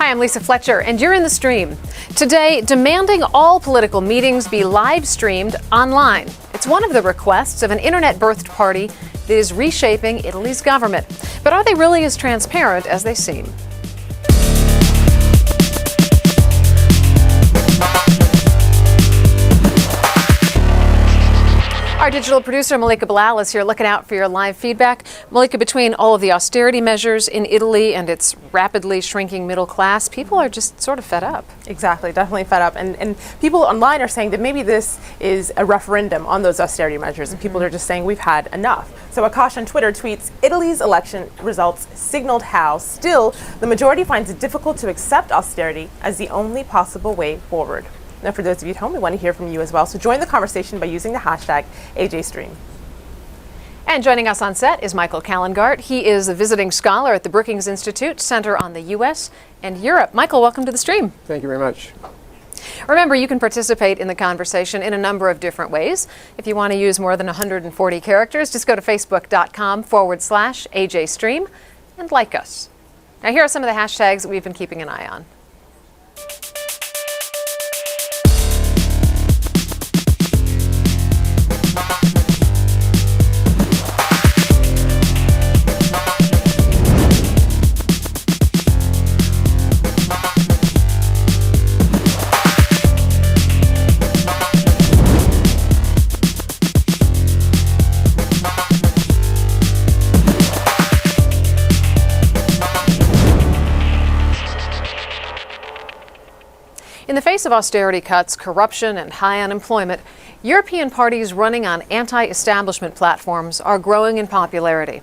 Hi, I'm Lisa Fletcher, and you're in the stream. Today, demanding all political meetings be live streamed online. It's one of the requests of an internet-birthed party that is reshaping Italy's government. But are they really as transparent as they seem? Our digital producer, Malika Bilal, is here looking out for your live feedback. Malika, between all of the austerity measures in Italy and its rapidly shrinking middle class, people are just sort of fed up. Exactly, definitely fed up. And people online are saying that maybe this is a referendum on those austerity measures, and people are just saying we've had enough. So Akash on Twitter tweets, Italy's election results signaled how, still, the majority finds it difficult to accept austerity as the only possible way forward. Now, for those of you at home, we want to hear from you as well. So join the conversation by using the hashtag AJStream. And joining us on set is Michael Callengart. He is a visiting scholar at the Brookings Institute Center on the U.S. and Europe. Michael, welcome to the stream. Thank you very much. Remember, you can participate in the conversation in a number of different ways. If you want to use more than 140 characters, just go to facebook.com/AJStream and like us. Now, here are some of the hashtags that we've been keeping an eye on. In the face of austerity cuts, corruption, and high unemployment, European parties running on anti-establishment platforms are growing in popularity.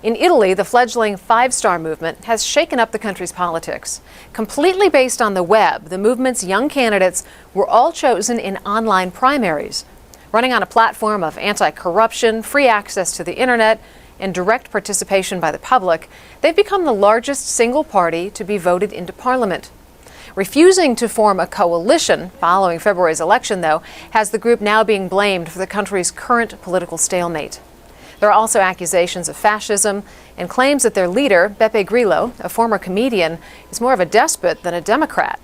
In Italy, the fledgling Five-Star Movement has shaken up the country's politics. Completely based on the web, the movement's young candidates were all chosen in online primaries. Running on a platform of anti-corruption, free access to the internet, and direct participation by the public, they've become the largest single party to be voted into parliament. Refusing to form a coalition following February's election, though, has the group now being blamed for the country's current political stalemate. There are also accusations of fascism and claims that their leader, Beppe Grillo, a former comedian, is more of a despot than a Democrat.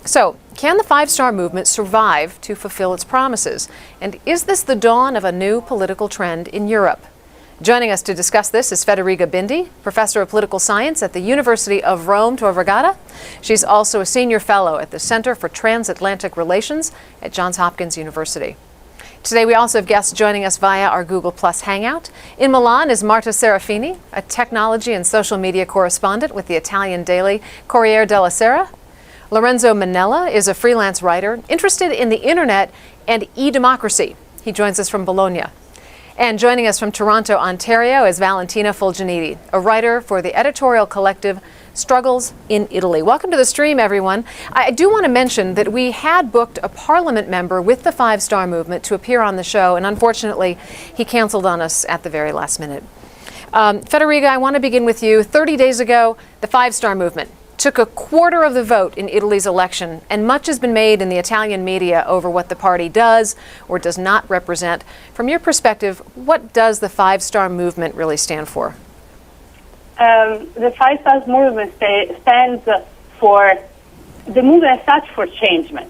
So, can the Five-Star Movement survive to fulfill its promises? And is this the dawn of a new political trend in Europe? Joining us to discuss this is Federica Bindi, professor of political science at the University of Rome Tor Vergata. She's also a senior fellow at the Center for Transatlantic Relations at Johns Hopkins University. Today we also have guests joining us via our Google Plus Hangout. In Milan is Marta Serafini, a technology and social media correspondent with the Italian daily Corriere della Sera. Lorenzo Manella is a freelance writer interested in the internet and e-democracy. He joins us from Bologna. And joining us from Toronto, Ontario is Valentina Fulginiti, a writer for the editorial collective Struggles in Italy. Welcome to the stream, everyone. I do want to mention that we had booked a parliament member with the Five-Star Movement to appear on the show, and unfortunately, he canceled on us at the very last minute. Federica, I want to begin with you. 30 days ago, the Five-Star Movement took a quarter of the vote in Italy's election, and much has been made in the Italian media over what the party does or does not represent. From your perspective, what does the Five-Star Movement really stand for? The Five-Star Movement stands for the movement as such for changement.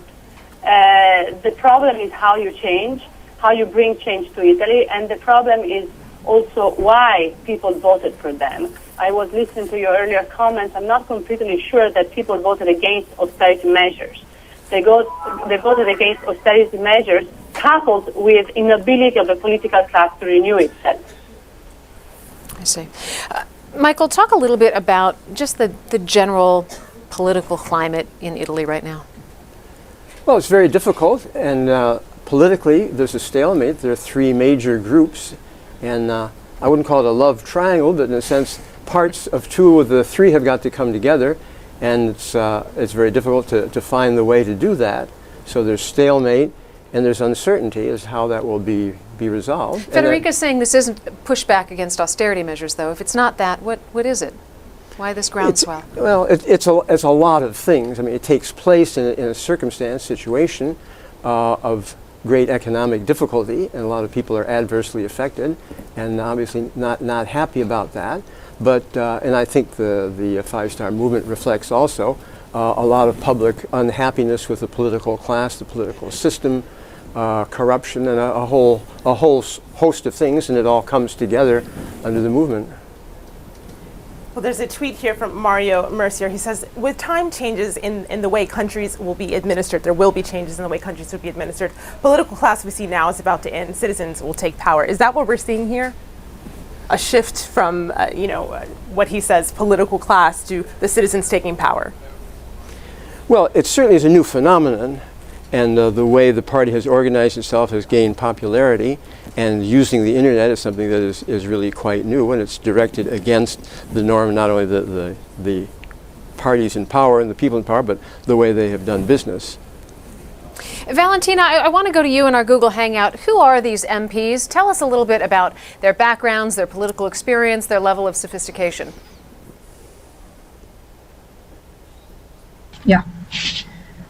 The problem is how you change, how you bring change to Italy, and the problem is also why people voted for them. I was listening to your earlier comments. I'm not completely sure that people voted against austerity measures. They voted against austerity measures coupled with inability of the political class to renew itself. I see. Michael, talk a little bit about just the general political climate in Italy right now. Well, it's very difficult, and politically there's a stalemate. There are three major groups, and I wouldn't call it a love triangle, but in a sense, parts of two of the three have got to come together, and it's very difficult to find the way to do that. So there's stalemate, and there's uncertainty as how that will be resolved. Federica's saying this isn't pushback against austerity measures, though. If it's not that, what is it? Why this groundswell? Well, it's a lot of things. I mean, it takes place in a situation of great economic difficulty, and a lot of people are adversely affected, and obviously not happy about that. But and I think the Five-Star Movement reflects also a lot of public unhappiness with the political class, the political system, corruption, and a whole host of things, and it all comes together under the movement. Well, there's a tweet here from Mario Mercier. He says, with time changes in the way countries will be administered, there will be changes in the way countries will be administered. Political class we see now is about to end. Citizens will take power. Is that what we're seeing here? A shift from, what he says, political class to the citizens taking power? Well, it certainly is a new phenomenon, and the way the party has organized itself has gained popularity, and using the internet is something that is really quite new, and it's directed against the norm, not only the parties in power and the people in power, but the way they have done business. Valentina, I want to go to you in our Google Hangout. Who are these MPs? Tell us a little bit about their backgrounds, their political experience, their level of sophistication. Yeah.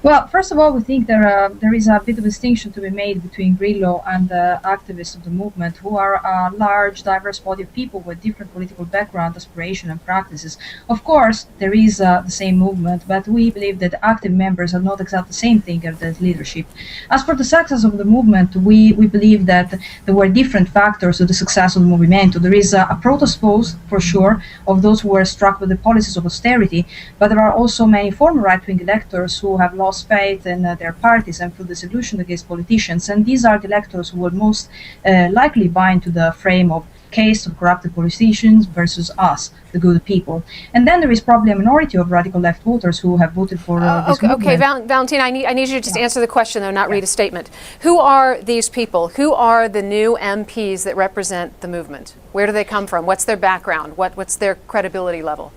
Well, first of all, we think there is a bit of a distinction to be made between Grillo and the activists of the movement, who are a large, diverse body of people with different political background, aspiration, and practices. Of course, there is the same movement, but we believe that active members are not exactly the same thing as the leadership. As for the success of the movement, we believe that there were different factors to the success of the movement. There is a protest for sure, of those who were struck with the policies of austerity, but there are also many former right-wing electors who have lost faith in their parties and feel disillusioned against politicians, and these are the electors who will most likely buy into the frame of case of corrupted politicians versus us, the good people. And then there is probably a minority of radical left voters who have voted for this movement. Okay, Valentina, I need you to just answer the question, though, not read a statement. Who are these people? Who are the new MPs that represent the movement? Where do they come from? What's their background? What's their credibility level?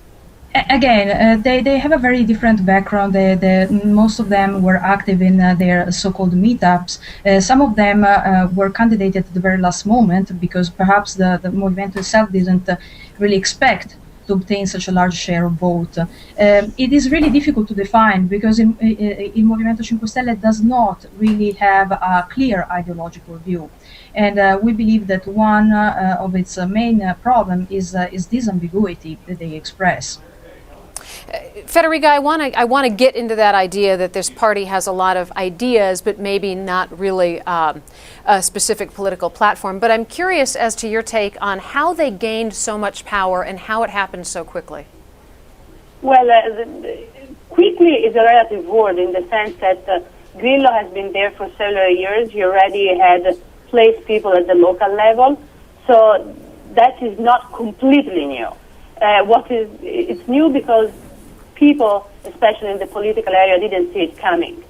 Again, they have a very different background. Most of them were active in their so-called meetups. Some of them were candidated at the very last moment because perhaps the Movimento itself didn't really expect to obtain such a large share of vote. It is really difficult to define because in Movimento 5 Stelle does not really have a clear ideological view. And we believe that one of its main problem is this ambiguity that they express. Federica, I want to get into that idea that this party has a lot of ideas, but maybe not really a specific political platform. But I'm curious as to your take on how they gained so much power and how it happened so quickly. Well, quickly is a relative word in the sense that Grillo has been there for several years. He already had placed people at the local level, so that is not completely new. It's new because people, especially in the political area, didn't see it coming.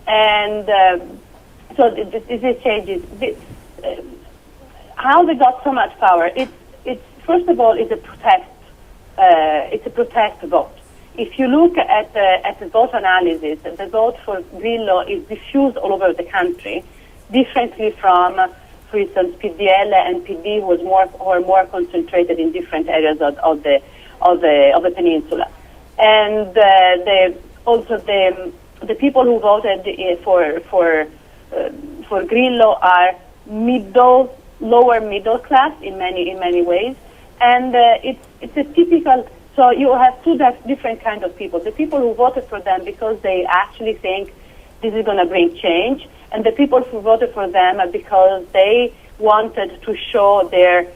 And so this changes. How they got so much power, it's first of all, it's a protest. It's a protest vote. If you look at the vote analysis, the vote for Grillo is diffused all over the country, differently from, for instance, PDL and PD, who are more concentrated in different areas of the peninsula. And the people who voted for Grillo are lower middle class in many ways, and it's a typical. So you have two different kinds of people: the people who voted for them because they actually think this is going to bring change, and the people who voted for them because they wanted to show their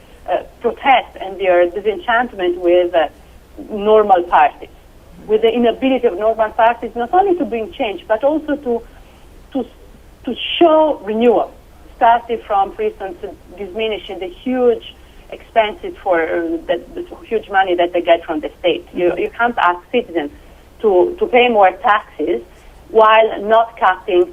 protest and their disenchantment with normal parties, with the inability of normal parties not only to bring change but also to show renewal, starting from, for instance, diminishing the huge expenses for the huge money that they get from the state. You can't ask citizens to pay more taxes while not cutting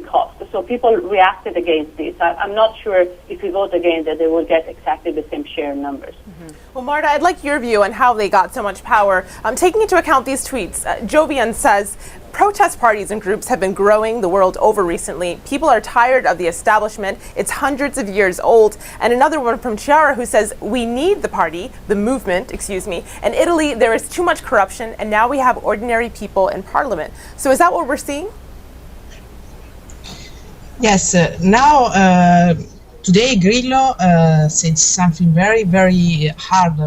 costs. So people reacted against this. I'm not sure if we vote against that they will get exactly the same share numbers. Mm-hmm. Well, Marta, I'd like your view on how they got so much power. Taking into account these tweets, Jovian says, protest parties and groups have been growing the world over recently. People are tired of the establishment. It's hundreds of years old. And another one from Chiara who says, we need the movement. In Italy, there is too much corruption, and now we have ordinary people in parliament. So is that what we're seeing? Yes, now today Grillo said something very, very hard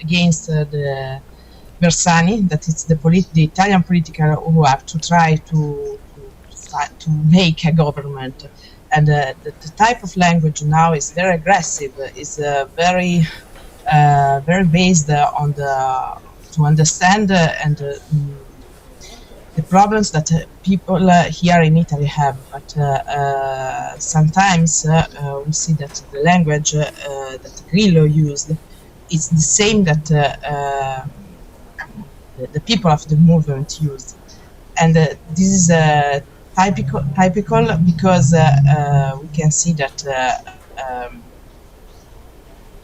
against the Bersani, that is the Italian political who have to try to make a government. And the type of language now is very aggressive, is very based on to understand the problems that people here in Italy have. But sometimes we see that the language that Grillo used is the same that the people of the movement used. And this is typical because we can see that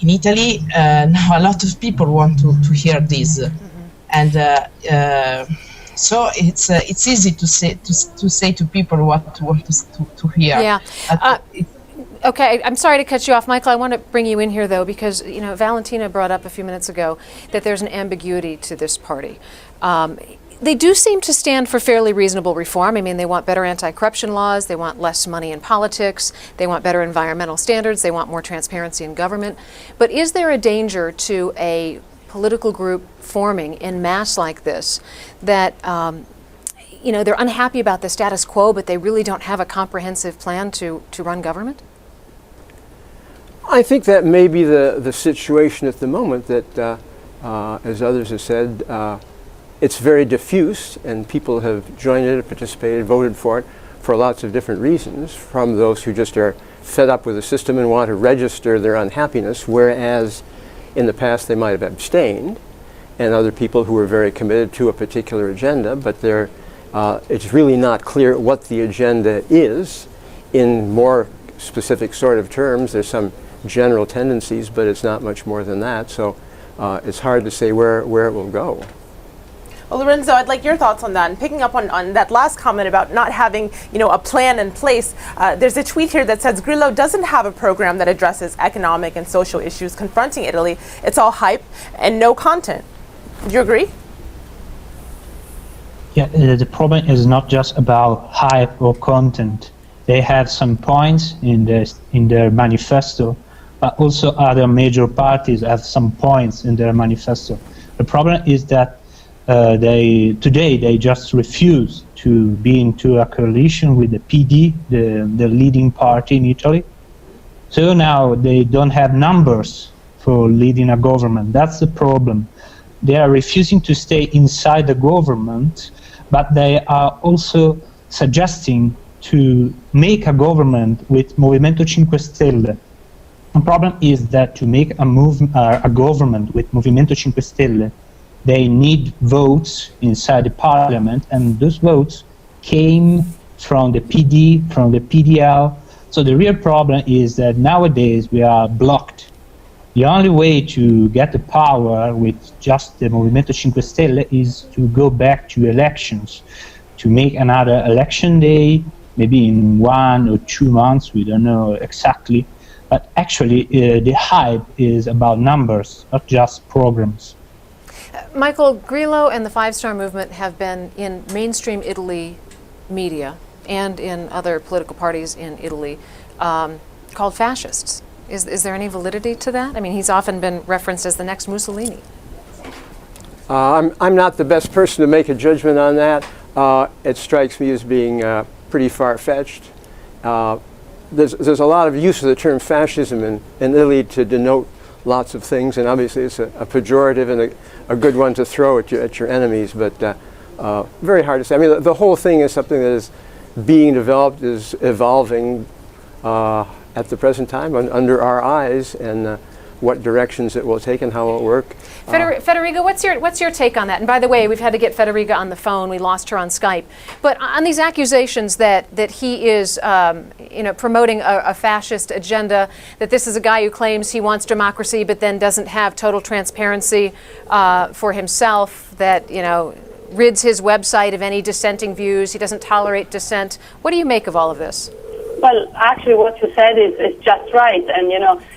in Italy now a lot of people want to hear this, and so it's easy to say to people what to want to hear. Yeah. Okay, I'm sorry to cut you off, Michael. I want to bring you in here, though, because Valentina brought up a few minutes ago that there's an ambiguity to this party. They do seem to stand for fairly reasonable reform. I mean, they want better anti-corruption laws, they want less money in politics, they want better environmental standards, they want more transparency in government. But is there a danger to a political group forming en masse like this that they're unhappy about the status quo, but they really don't have a comprehensive plan to run government? I think that may be the situation at the moment, that as others have said, it's very diffuse, and people have joined it, participated, voted for it for lots of different reasons, from those who just are fed up with the system and want to register their unhappiness, whereas in the past they might have abstained, and other people who were very committed to a particular agenda, but it's really not clear what the agenda is in more specific sort of terms. There's some general tendencies, but it's not much more than that, so it's hard to say where it will go. Well, Lorenzo, I'd like your thoughts on that. And picking up on that last comment about not having, a plan in place, there's a tweet here that says Grillo doesn't have a program that addresses economic and social issues confronting Italy. It's all hype and no content. Do you agree? Yeah, the problem is not just about hype or content. They have some points in their manifesto, but also other major parties have some points in their manifesto. The problem is that they just refuse to be into a coalition with the PD, the leading party in Italy. So now they don't have numbers for leading a government. That's the problem. They are refusing to stay inside the government, but they are also suggesting to make a government with Movimento 5 Stelle. The problem is that to make a government with Movimento 5 Stelle, they need votes inside the parliament, and those votes came from the PD, from the PDL. So the real problem is that nowadays we are blocked. The only way to get the power with just the Movimento 5 Stelle is to go back to elections, to make another election day, maybe in 1 or 2 months, we don't know exactly. But actually the hype is about numbers, not just programs. Michael, Grillo and the Five Star Movement have been in mainstream Italy media and in other political parties in Italy called fascists. Is there any validity to that? I mean, he's often been referenced as the next Mussolini. I'm not the best person to make a judgment on that. It strikes me as being pretty far-fetched. There's a lot of use of the term fascism in Italy to denote lots of things, and obviously it's a pejorative and a good one to throw at your enemies, but very hard to say. I mean, the whole thing is something that is being developed, is evolving at the present time under our eyes, and what directions it will take and how it will work. Federica, what's your take on that? And by the way, we've had to get Federica on the phone. We lost her on Skype. But on these accusations that he is promoting a fascist agenda, that this is a guy who claims he wants democracy but then doesn't have total transparency for himself, that rids his website of any dissenting views, he doesn't tolerate dissent. What do you make of all of this? Well, actually, what you said is just right. And,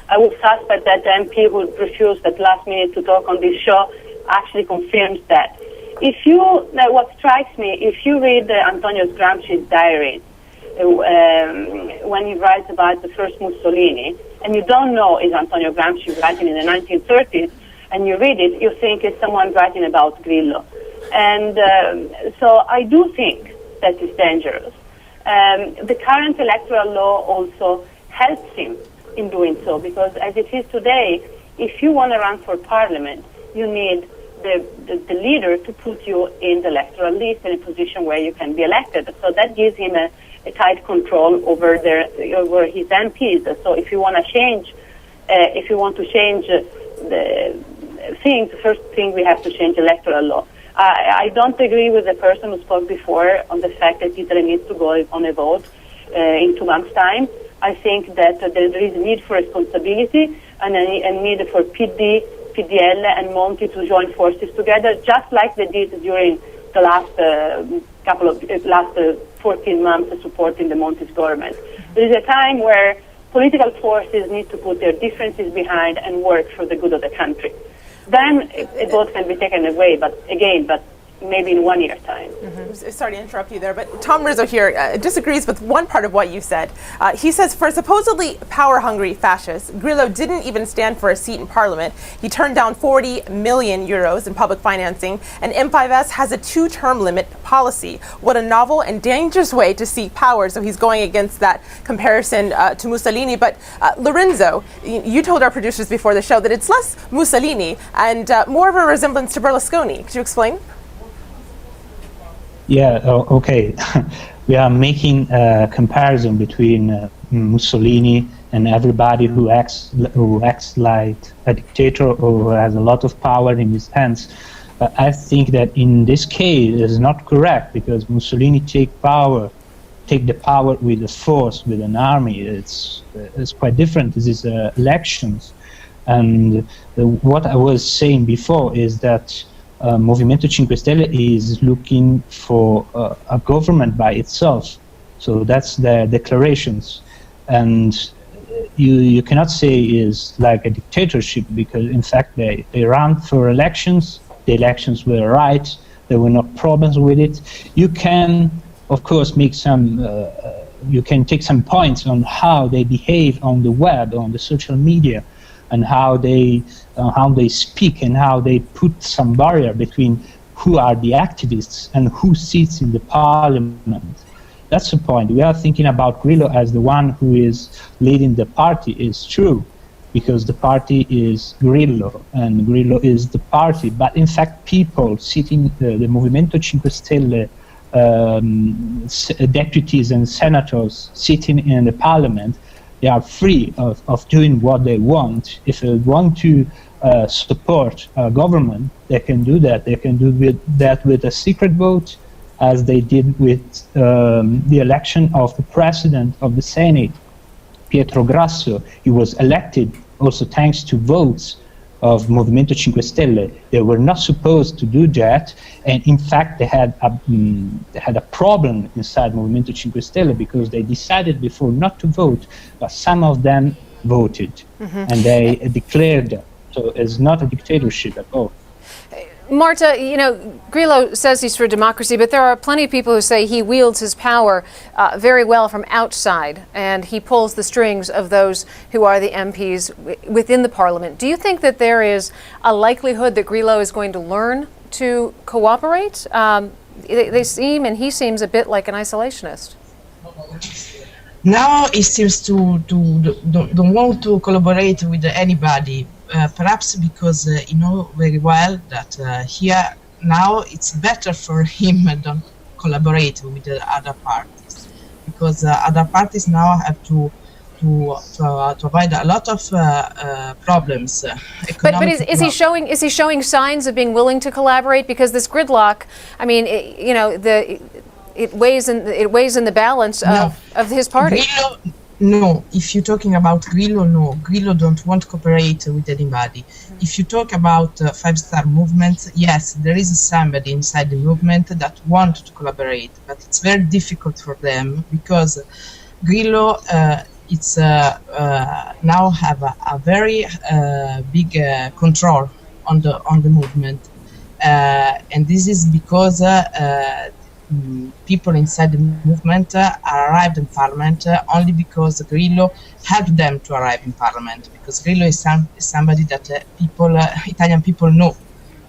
I would suspect that the MP who refused at last minute to talk on this show actually confirms that. What strikes me, if you read Antonio Gramsci's diary, when he writes about the first Mussolini, and you don't know is Antonio Gramsci writing in the 1930s, and you read it, you think it's someone writing about Grillo. And so I do think that is dangerous. The current electoral law also helps him in doing so, because as it is today, if you want to run for parliament, you need the leader to put you in the electoral list in a position where you can be elected. So that gives him a tight control over his MPs. So if you want to change, the things, the first thing we have to change electoral law. I don't agree with the person who spoke before on the fact that Italy needs to go on a vote in 2 months' time. I think that there is a need for responsibility and a need for PD, PDL and Monti to join forces together, just like they did during the last 14 months supporting the Monti's government. There is a time where political forces need to put their differences behind and work for the good of the country. Then a vote can be taken away, but maybe in 1 year's time. Sorry to interrupt you there, but Tom Rizzo here disagrees with one part of what you said. He says, for supposedly power-hungry fascists, Grillo didn't even stand for a seat in parliament. He turned down 40 million euros in public financing, and M5S has a 2-term limit policy. What a novel and dangerous way to seek power. So he's going against that comparison to Mussolini. But Lorenzo, you told our producers before the show that it's less Mussolini and more of a resemblance to Berlusconi. Could you explain? Yeah, okay. We are making a comparison between Mussolini and everybody who acts like a dictator or who has a lot of power in his hands. But I think that in this case it is not correct, because Mussolini take the power with the force, with an army. It's quite different. This is elections. And what I was saying before is that Movimento 5 Stelle is looking for a government by itself. So that's their declarations. And you cannot say it's like a dictatorship, because in fact they ran for elections. The elections were right. There were no problems with it. You can, of course, make you can take some points on how they behave on the web, on the social media, and how they speak, and how they put some barrier between who are the activists and who sits in the parliament. That's the point. We are thinking about Grillo as the one who is leading the party. Is true, because the party is Grillo, and Grillo is the party. But in fact, people sitting, the Movimento 5 Stelle deputies and senators sitting in the parliament, they are free of doing what they want. If they want to support a government, they can do that. They can do that with a secret vote, as they did with the election of the president of the Senate, Pietro Grasso. He was elected also thanks to votes of Movimento 5 Stelle. They were not supposed to do that, and in fact they had a problem inside Movimento 5 Stelle, because they decided before not to vote, but some of them voted, and they declared that. So it's not a dictatorship at all. Marta, Grillo says he's for democracy, but there are plenty of people who say he wields his power very well from outside, and he pulls the strings of those who are the MPs within the parliament. Do you think that there is a likelihood that Grillo is going to learn to cooperate? They seem, and he seems, a bit like an isolationist. Now he seems to don't want to collaborate with anybody. Perhaps because you know very well that here now it's better for him to collaborate with the other parties, because other parties now have to avoid a lot of problems. But is he showing signs of being willing to collaborate? Because this gridlock, I mean, it weighs in the balance of his party. No, if you're talking about Grillo, no. Grillo don't want to cooperate with anybody. If you talk about five-star movement, yes, there is somebody inside the movement that want to collaborate, but it's very difficult for them, because Grillo now have a very big control on the movement, and this is because people inside the movement arrived in parliament only because Grillo helped them to arrive in parliament, because Grillo is somebody that Italian people know,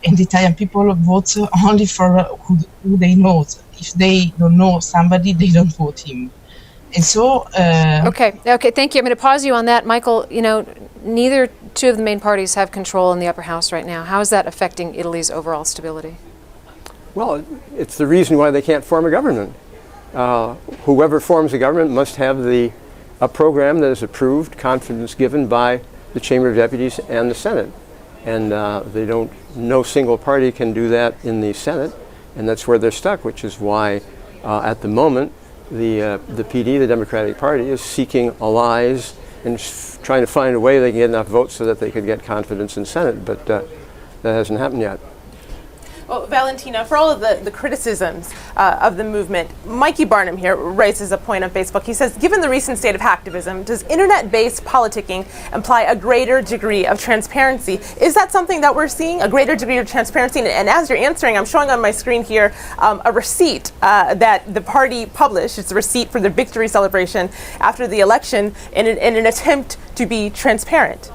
and Italian people vote only for who they know. If they don't know somebody, they don't vote him. And so Okay, thank you. I'm going to pause you on that. Michael, neither two of the main parties have control in the upper house right now. How is that affecting Italy's overall stability? Well, it's the reason why they can't form a government. Whoever forms a government must have a program that is approved, confidence given by the Chamber of Deputies and the Senate. And no single party can do that in the Senate, and that's where they're stuck, which is why at the moment the PD, the Democratic Party, is seeking allies and trying to find a way they can get enough votes so that they could get confidence in Senate, but that hasn't happened yet. Well, Valentina, for all of the criticisms of the movement, Mikey Barnum here raises a point on Facebook. He says, given the recent state of hacktivism, does internet-based politicking imply a greater degree of transparency? Is that something that we're seeing, a greater degree of transparency? And as you're answering, I'm showing on my screen here a receipt that the party published. It's a receipt for their victory celebration after the election in an attempt to be transparent.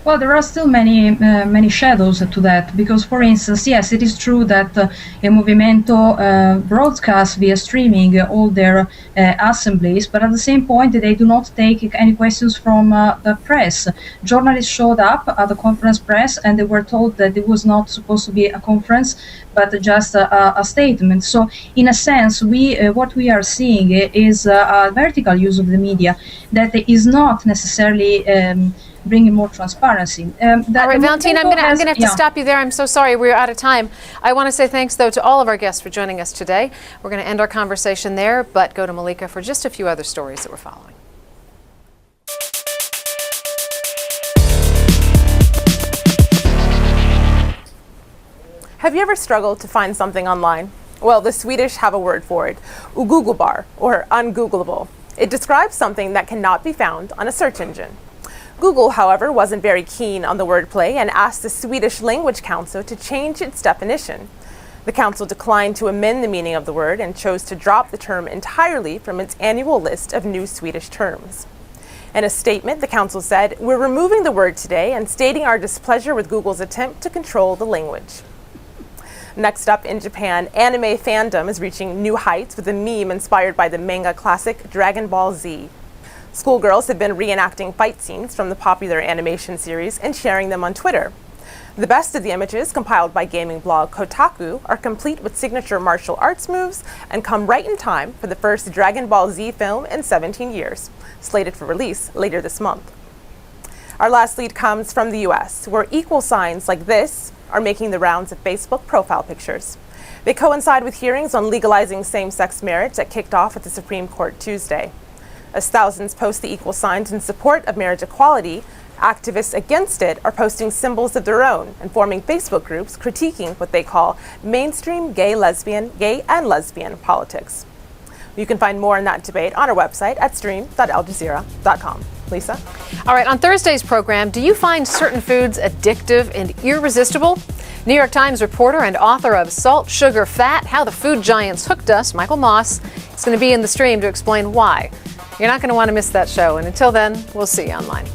Well, there are still many shadows to that, because, for instance, yes, it is true that Il Movimento broadcasts via streaming all their assemblies, but at the same point they do not take any questions from the press. Journalists showed up at the conference press and they were told that it was not supposed to be a conference, but just a statement. So, in a sense, what we are seeing is a vertical use of the media that is not necessarily bringing more transparency. All right, Valentina, I'm going to have to stop you there. I'm so sorry, we're out of time. I want to say thanks, though, to all of our guests for joining us today. We're going to end our conversation there, but go to Malika for just a few other stories that we're following. Have you ever struggled to find something online? Well, the Swedish have a word for it, ogooglebar, or ungoogleable. It describes something that cannot be found on a search engine. Google, however, wasn't very keen on the wordplay and asked the Swedish Language Council to change its definition. The council declined to amend the meaning of the word and chose to drop the term entirely from its annual list of new Swedish terms. In a statement, the council said, "We're removing the word today and stating our displeasure with Google's attempt to control the language." Next up, in Japan, anime fandom is reaching new heights with a meme inspired by the manga classic Dragon Ball Z. Schoolgirls have been reenacting fight scenes from the popular animation series and sharing them on Twitter. The best of the images, compiled by gaming blog Kotaku, are complete with signature martial arts moves and come right in time for the first Dragon Ball Z film in 17 years, slated for release later this month. Our last lead comes from the US, where equal signs like this are making the rounds of Facebook profile pictures. They coincide with hearings on legalizing same-sex marriage that kicked off at the Supreme Court Tuesday. As thousands post the equal signs in support of marriage equality, activists against it are posting symbols of their own and forming Facebook groups critiquing what they call mainstream gay and lesbian politics. You can find more on that debate on our website at stream.aljazeera.com. Lisa? All right, on Thursday's program, do you find certain foods addictive and irresistible? New York Times reporter and author of Salt, Sugar, Fat, How the Food Giants Hooked Us, Michael Moss, is going to be in the stream to explain why. You're not going to want to miss that show. And until then, we'll see you online.